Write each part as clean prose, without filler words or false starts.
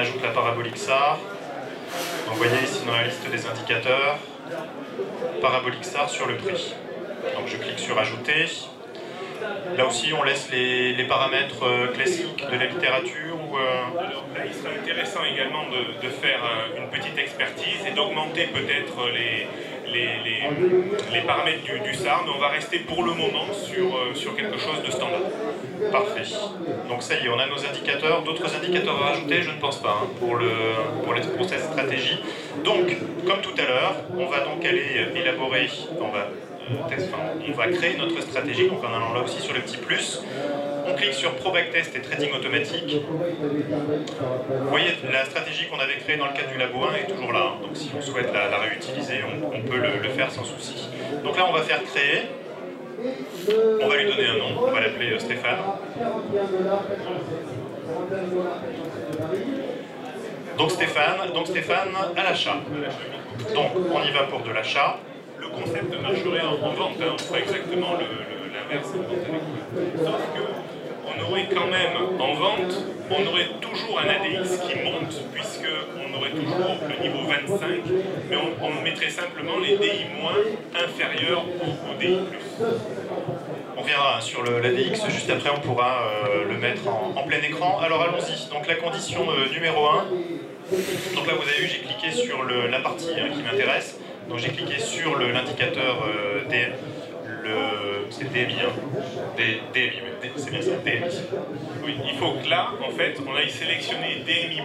ajoute la parabolique SAR. Donc, vous voyez ici dans la liste des indicateurs, parabolique SAR sur le prix. Donc je clique sur ajouter. Là aussi on laisse les paramètres classiques de la littérature ou Alors là il serait intéressant également de faire une petite expertise et d'augmenter peut-être les paramètres du SAR, mais on va rester pour le moment sur quelque chose de standard. Parfait. Donc ça y est, on a nos indicateurs. D'autres indicateurs à rajouter, je ne pense pas, hein, pour cette stratégie. Donc, comme tout à l'heure, on va donc aller élaborer, on va créer notre stratégie, donc en allant là aussi sur le petit plus. On clique sur Pro Backtest et Trading automatique. Vous voyez, la stratégie qu'on avait créée dans le cadre du Labo 1 est toujours là. Hein. Donc si on souhaite la réutiliser, on peut le faire sans souci. Donc là, on va faire créer. On va lui donner un nom, on va l'appeler Stéphane. Donc Stéphane à l'achat. Donc on y va pour de l'achat. Le concept marcherait en vente, hein, on ferait exactement l'inverse. Sauf qu'on aurait quand même en vente, on aurait toujours un ADX qui monte, puisqu'on aurait toujours le niveau 25, mais on mettrait simplement les DI- inférieurs au DI+. On verra sur l'ADX, juste après on pourra le mettre en plein écran. Alors allons-y, donc la condition numéro 1. Donc là vous avez vu, j'ai cliqué sur la partie qui m'intéresse. Donc j'ai cliqué sur l'indicateur c'est DMI, hein. DMI, c'est bien ça, DMI. Oui, il faut que là, en fait, on aille sélectionner DMI+,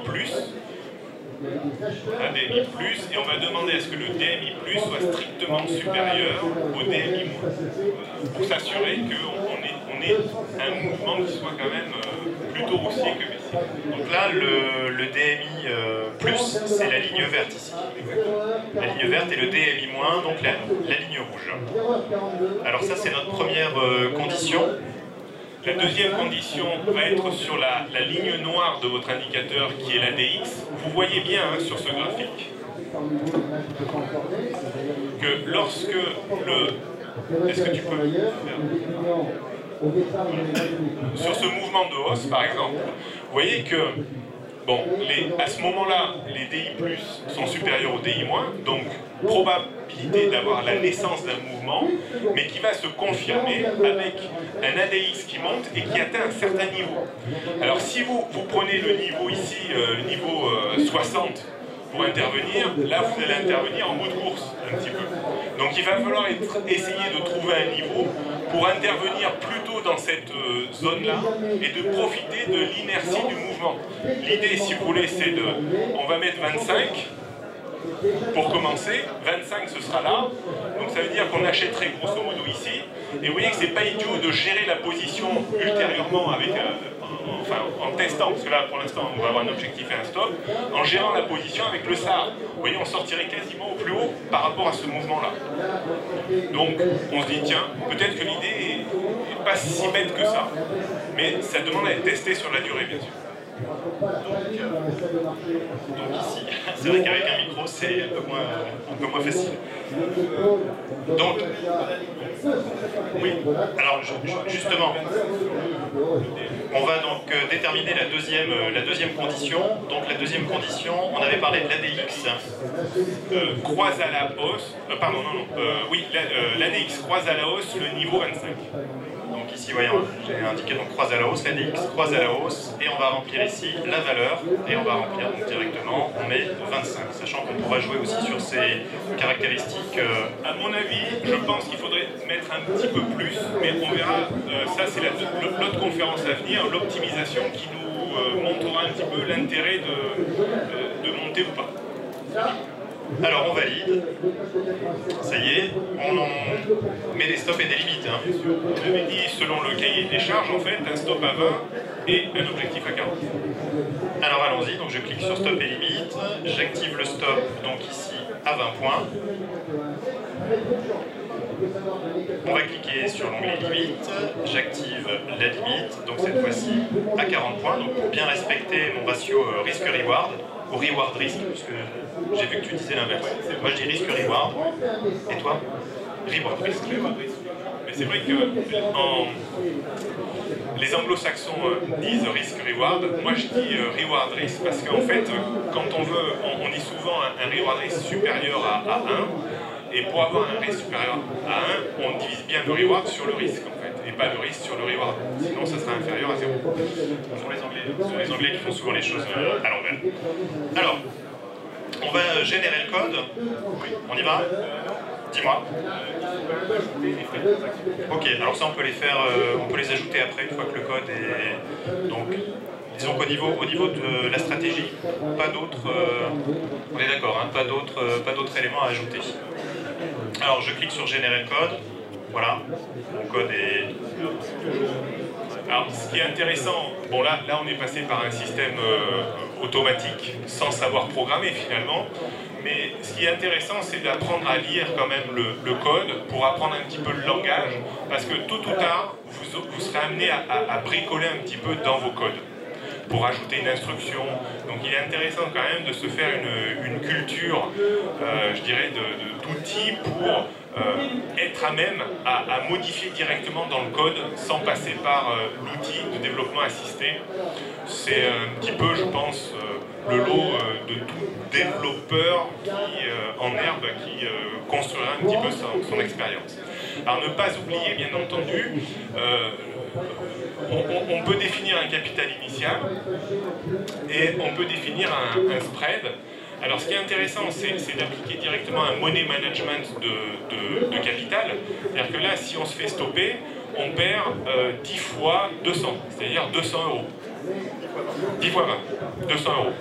DMI+, et on va demander à ce que le DMI+, soit strictement supérieur au DMI-, pour s'assurer qu'on ait un mouvement qui soit quand même plutôt haussier que baissier. Donc là, le DMI+, c'est la ligne verte ici. La ligne verte et le DMI-, donc la ligne rouge. Alors ça, c'est notre première condition. La deuxième condition va être sur la ligne noire de votre indicateur qui est l'ADX. Vous voyez bien hein, sur ce graphique que lorsque le... Est-ce que tu peux... Sur ce mouvement de hausse par exemple, vous voyez que bon, à ce moment-là, les DI+, sont supérieurs aux DI-, donc probabilité d'avoir la naissance d'un mouvement, mais qui va se confirmer avec un ADX qui monte et qui atteint un certain niveau. Alors si vous prenez le niveau ici, le niveau 60, pour intervenir, là vous allez intervenir en mode course, un petit peu. Donc il va falloir essayer de trouver un niveau pour intervenir plutôt dans cette zone-là et de profiter de l'inertie du mouvement. L'idée, si vous voulez, c'est on va mettre 25 pour commencer, 25 ce sera là, donc ça veut dire qu'on achèterait grosso modo ici, et vous voyez que c'est pas idiot de gérer la position ultérieurement avec, en testant, parce que là pour l'instant on va avoir un objectif et un stop, en gérant la position avec le SAR. Vous voyez, on sortirait quasiment au plus haut par rapport à ce mouvement-là. Donc on se dit, tiens, peut-être que l'idée n'est pas si bête que ça, mais ça demande à être testé sur la durée, bien sûr. Donc ici, c'est vrai qu'avec un micro, c'est un peu moins facile. Donc, oui, alors justement, on va donc déterminer la deuxième condition. Donc la deuxième condition, on avait parlé de l'ADX. Croise à la hausse, oui, l'ADX croise à la hausse le niveau 25. Donc ici, voyons, j'ai indiqué donc croise à la hausse, l'ADX croise à la hausse, et on va remplir ici la valeur, et on va remplir donc directement, on met 25, sachant qu'on pourra jouer aussi sur ces caractéristiques. À mon avis, je pense qu'il faudrait mettre un petit peu plus, mais on verra, ça c'est l'autre conférence à venir, l'optimisation qui nous montrera un petit peu l'intérêt de monter ou pas. Alors on valide, ça y est, on met des stops et des limites. Hein. On avait dit, selon le cahier des charges, en fait, un stop à 20 et un objectif à 40. Alors allons-y, donc je clique sur stop et limite, j'active le stop, donc ici à 20 points. On va cliquer sur l'onglet limite, j'active la limite, donc cette fois-ci à 40 points, donc pour bien respecter mon ratio risque-reward, ou reward-risque, puisque j'ai vu que tu disais l'inverse. Moi je dis risque-reward, et toi? Reward-risque. Mais c'est vrai que les anglo-saxons disent risk-reward, moi je dis reward-risk, parce qu'en fait, quand on dit souvent un reward-risk supérieur à 1, et pour avoir un risque supérieur à 1, on divise bien le reward sur le risque, en fait, et pas le risque sur le reward, sinon ça sera inférieur à 0. Ce sont les Anglais qui font souvent les choses à l'envers. Alors, on va générer le code. On y va? Dis-moi. Ok, alors ça on peut les faire, on peut les ajouter après une fois que le code est. Donc, disons qu'au niveau de la stratégie, pas d'autres. On est d'accord, hein, pas d'autres éléments à ajouter. Alors je clique sur générer le code. Voilà, mon code est. Alors, ce qui est intéressant, bon là on est passé par un système automatique sans savoir programmer finalement, mais ce qui est intéressant c'est d'apprendre à lire quand même le code pour apprendre un petit peu le langage, parce que tôt ou tard vous serez amené à bricoler un petit peu dans vos codes pour ajouter une instruction. Donc il est intéressant quand même de se faire une culture, je dirais, d'outils pour être à même à modifier directement dans le code sans passer par l'outil de développement assisté. C'est un petit peu, je pense, le lot de tout développeur en herbe qui construira un petit peu son expérience. Alors ne pas oublier, bien entendu, on peut définir un capital initial et on peut définir un spread. Alors ce qui est intéressant, c'est d'appliquer directement un money management de capital. C'est-à-dire que là, si on se fait stopper, on perd 10 fois 200, c'est-à-dire 200 euros. 10 fois 20, 200 euros.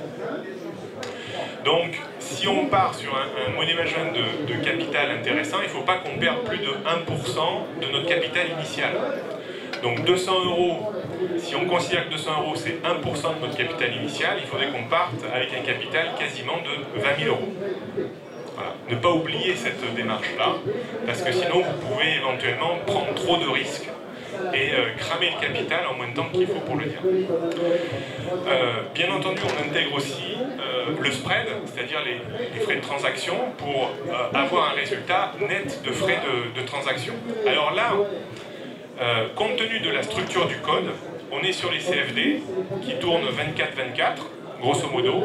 Donc, si on part sur un money management de capital intéressant, il ne faut pas qu'on perde plus de 1% de notre capital initial. Donc 200 euros, si on considère que 200 euros c'est 1% de notre capital initial, il faudrait qu'on parte avec un capital quasiment de 20 000 euros. Voilà. Ne pas oublier cette démarche-là, parce que sinon vous pouvez éventuellement prendre trop de risques et cramer le capital en moins de temps qu'il faut pour le dire. Bien entendu, on intègre aussi le spread, c'est-à-dire les frais de transaction, pour avoir un résultat net de frais de transaction. Alors là, compte tenu de la structure du code, on est sur les CFD qui tournent 24-24, grosso modo.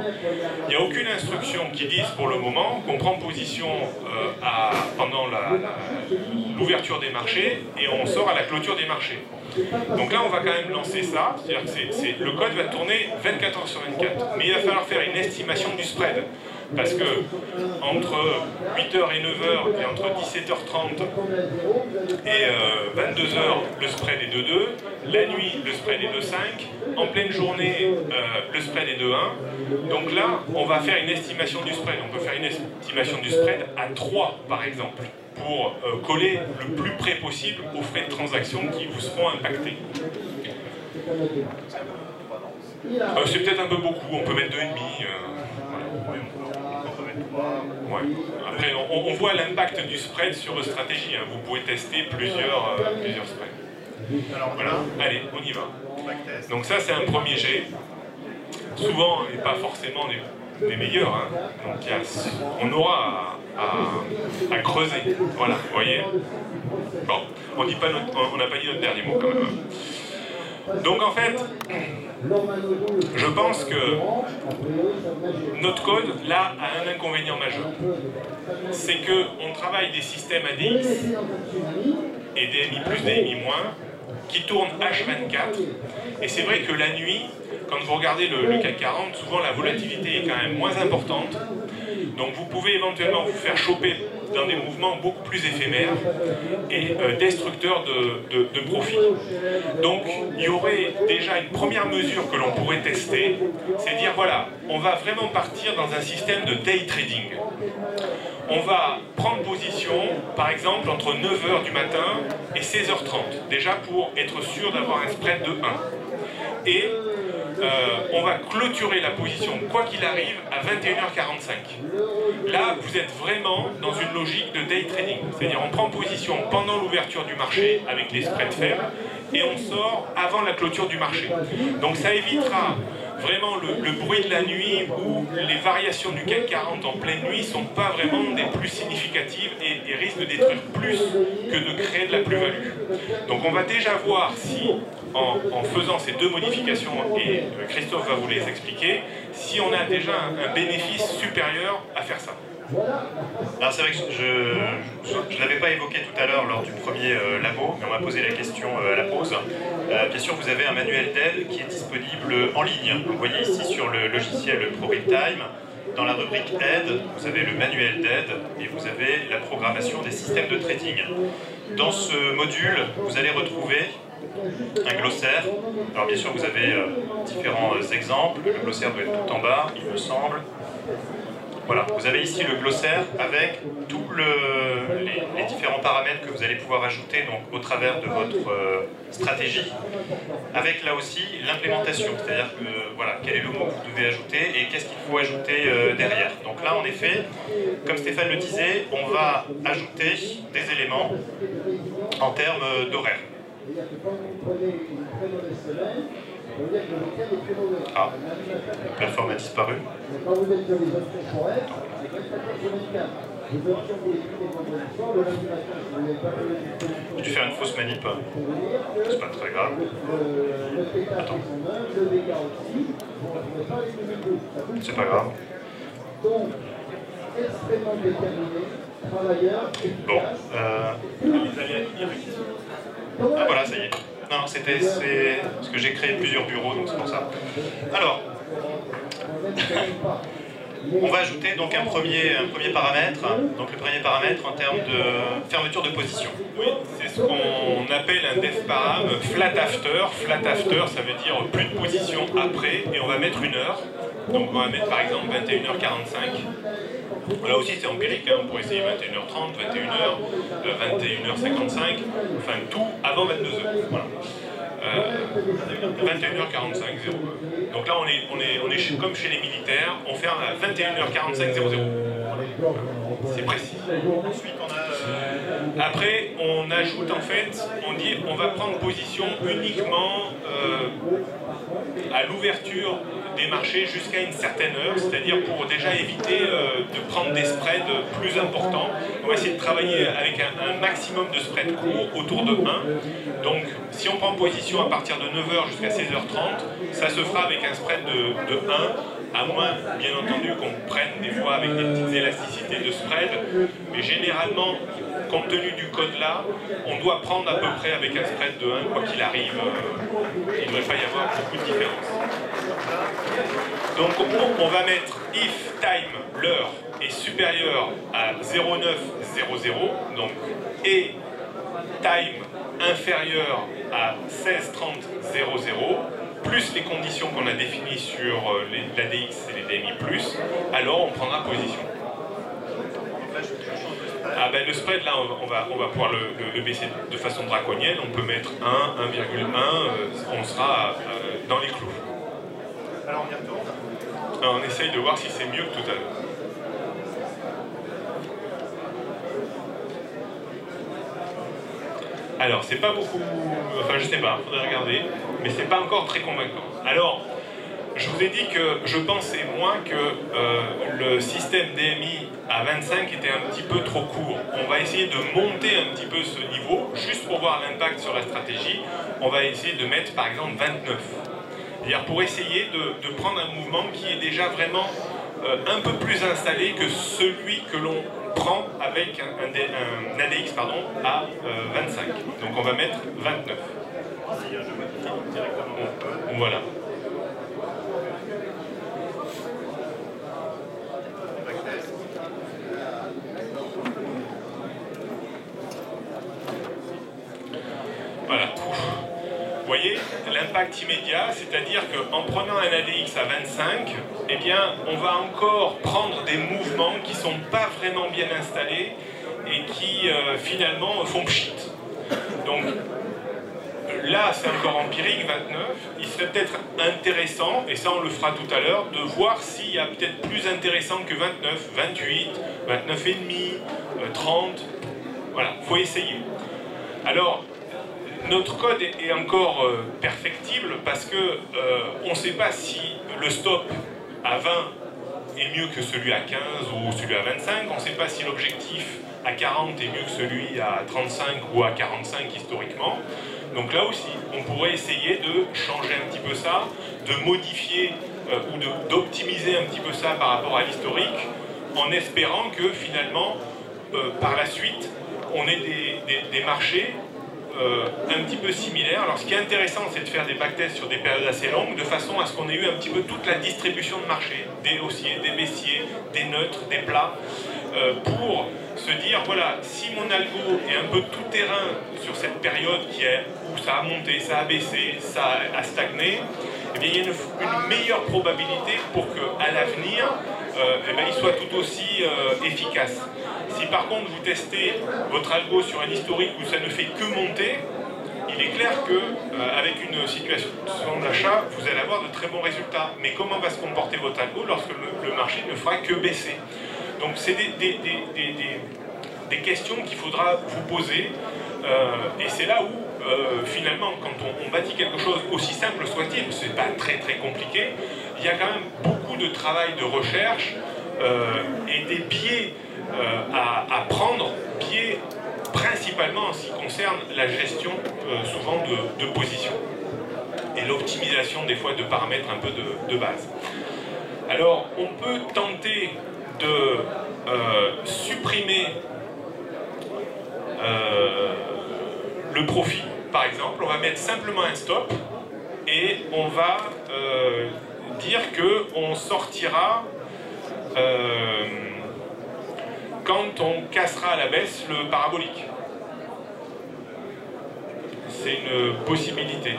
Il n'y a aucune instruction qui dise pour le moment qu'on prend position pendant l'ouverture des marchés et on sort à la clôture des marchés. Donc là, on va quand même lancer ça, c'est-à-dire que le code va tourner 24 heures sur 24, mais il va falloir faire une estimation du spread. Parce que entre 8h et 9h et entre 17h30 et 22h, le spread est de 2, la nuit, le spread est de 5, en pleine journée, le spread est de 1. Donc là, on va faire une estimation du spread. On peut faire une estimation du spread à 3, par exemple, pour coller le plus près possible aux frais de transaction qui vous seront impactés. C'est peut-être un peu beaucoup, on peut mettre 2,5. Ouais. Après, on voit l'impact du spread sur vos stratégies. Hein. Vous pouvez tester plusieurs spreads. Alors voilà. Allez, on y va. Donc ça, c'est un premier jet. Souvent, et pas forcément des meilleurs. Hein. Donc on aura à creuser. Voilà, vous voyez. Bon, on n'a pas dit notre dernier mot quand même. Donc en fait, je pense que notre code, là, a un inconvénient majeur. C'est qu'on travaille des systèmes ADX et DMI plus, DMI moins, qui tournent H24. Et c'est vrai que la nuit, quand vous regardez le CAC 40, souvent la volatilité est quand même moins importante. Donc vous pouvez éventuellement vous faire choper dans des mouvements beaucoup plus éphémères et destructeurs de profit. Donc il y aurait déjà une première mesure que l'on pourrait tester, c'est dire voilà, on va vraiment partir dans un système de day trading. On va prendre position, par exemple, entre 9h du matin et 16h30, déjà pour être sûr d'avoir un spread de 1. Et on va clôturer la position, quoi qu'il arrive, à 21h45. Là, vous êtes vraiment dans une logique de day trading. C'est-à-dire, on prend position pendant l'ouverture du marché avec les spreads faibles et on sort avant la clôture du marché. Donc ça évitera vraiment le bruit de la nuit ou les variations du CAC 40 en pleine nuit ne sont pas vraiment des plus significatives et risquent de détruire plus que de créer de la plus-value. Donc on va déjà voir si, en faisant ces deux modifications, et Christophe va vous les expliquer, si on a déjà un bénéfice supérieur à faire ça. Alors c'est vrai que je ne l'avais pas évoqué tout à l'heure lors du premier labo, mais on m'a posé la question à la pause. Bien sûr, vous avez un manuel d'aide qui est disponible en ligne. Vous voyez ici sur le logiciel ProBuildTime, dans la rubrique aide, vous avez le manuel d'aide et vous avez la programmation des systèmes de trading. Dans ce module, vous allez retrouver un glossaire. Alors bien sûr, vous avez différents exemples. Le glossaire doit être tout en bas, il me semble. Voilà, vous avez ici le glossaire avec tous les différents paramètres que vous allez pouvoir ajouter donc, au travers de votre stratégie, avec là aussi l'implémentation, c'est-à-dire que voilà, quel est le mot que vous devez ajouter et qu'est-ce qu'il faut ajouter derrière. Donc là, en effet, comme Stéphane le disait, on va ajouter des éléments en termes d'horaire. Ah, la plateforme a disparu. J'ai dû faire une fausse manip. C'est pas très grave. Attends. C'est pas grave. Bon. Ah voilà, ça y est. Non, c'est parce que j'ai créé plusieurs bureaux, donc c'est pour ça. Alors, on va ajouter donc un premier paramètre. Donc le premier paramètre en termes de fermeture de position. Oui, c'est ce qu'on appelle un def param flat after. Flat after, ça veut dire plus de position après, et on va mettre une heure. Donc on va mettre par exemple 21h45. Là aussi c'est empirique, hein. On pourrait essayer 21h30, 21h, 21h55, enfin tout avant 22h. Voilà. 21h45, 0. Donc là on est comme chez les militaires, on ferme à 21h45, 00. C'est précis. Ensuite on a... Après on ajoute en fait, on dit on va prendre position uniquement à l'ouverture des marchés jusqu'à une certaine heure, c'est-à-dire pour déjà éviter de prendre des spreads plus importants. On va essayer de travailler avec un maximum de spreads courts, autour de 1. Donc si on prend position à partir de 9h jusqu'à 16h30, ça se fera avec un spread de 1, à moins bien entendu qu'on prenne des fois avec des petites élasticités de spread, mais généralement, compte tenu du code là, on doit prendre à peu près avec un spread de 1, quoi qu'il arrive, il ne devrait pas y avoir beaucoup de différence. Donc on va mettre if time, l'heure, est supérieure à 0900, donc et time inférieur à 1630.00, plus les conditions qu'on a définies sur l'ADX et les DMI+, alors on prendra position. Ah ben le spread là on va pouvoir le baisser de façon draconienne, on peut mettre 1, 1,1, on sera dans les clous. Alors on y retourne. Alors, on essaye de voir si c'est mieux que tout à l'heure. Alors c'est pas beaucoup, enfin je sais pas, faudrait regarder, mais c'est pas encore très convaincant. Alors, je vous ai dit que je pensais moins que le système DMI à 25 était un petit peu trop court. On va essayer de monter un petit peu ce niveau, juste pour voir l'impact sur la stratégie. On va essayer de mettre par exemple 29. C'est-à-dire pour essayer de prendre un mouvement qui est déjà vraiment un peu plus installé que celui que l'on prend avec un ADX à 25. Donc on va mettre 29. Voilà. Voilà. Vous voyez, l'impact immédiat, c'est-à-dire qu'en prenant un ADX à 25, eh bien, on va encore prendre des mouvements qui ne sont pas vraiment bien installés et qui, finalement, font pchit. Donc, là, c'est encore empirique, 29. Il serait peut-être intéressant, et ça on le fera tout à l'heure, de voir s'il y a peut-être plus intéressant que 29, 28, 29,5, 30. Voilà, il faut essayer. Alors, notre code est encore perfectible parce que on ne sait pas si le stop à 20 est mieux que celui à 15 ou celui à 25. On ne sait pas si l'objectif à 40 est mieux que celui à 35 ou à 45 historiquement. Donc là aussi, on pourrait essayer de changer un petit peu ça, de modifier ou d'optimiser un petit peu ça par rapport à l'historique, en espérant que finalement, par la suite, on ait des marchés un petit peu similaires. Alors ce qui est intéressant, c'est de faire des backtests sur des périodes assez longues, de façon à ce qu'on ait eu un petit peu toute la distribution de marché, des haussiers, des baissiers, des neutres, des plats, pour se dire, voilà, si mon algo est un peu tout terrain sur cette période où ça a monté, ça a baissé, ça a stagné, eh bien, il y a une meilleure probabilité pour qu'à l'avenir, eh bien, il soit tout aussi efficace. Si par contre vous testez votre algo sur un historique où ça ne fait que monter, il est clair qu'avec une situation d'achat, vous allez avoir de très bons résultats. Mais comment va se comporter votre algo lorsque le marché ne fera que baisser? Donc c'est des questions qu'il faudra vous poser. Et c'est là où, finalement, quand on bâtit quelque chose, aussi simple soit-il, c'est pas très très compliqué, il y a quand même beaucoup de travail de recherche et des biais à prendre, biais principalement en ce qui concerne la gestion souvent de position et l'optimisation des fois de paramètres un peu de base. Alors on peut tenter de supprimer le profit, par exemple. On va mettre simplement un stop et on va dire qu'on sortira quand on cassera à la baisse le parabolique. C'est une possibilité.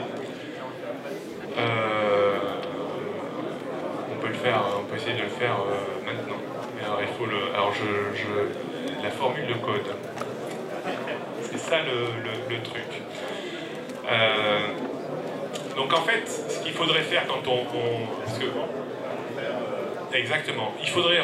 On peut le faire, on peut essayer de le faire maintenant. Alors il faut la formule de code. C'est ça le truc. Donc en fait, ce qu'il faudrait faire quand parce que exactement, il faudrait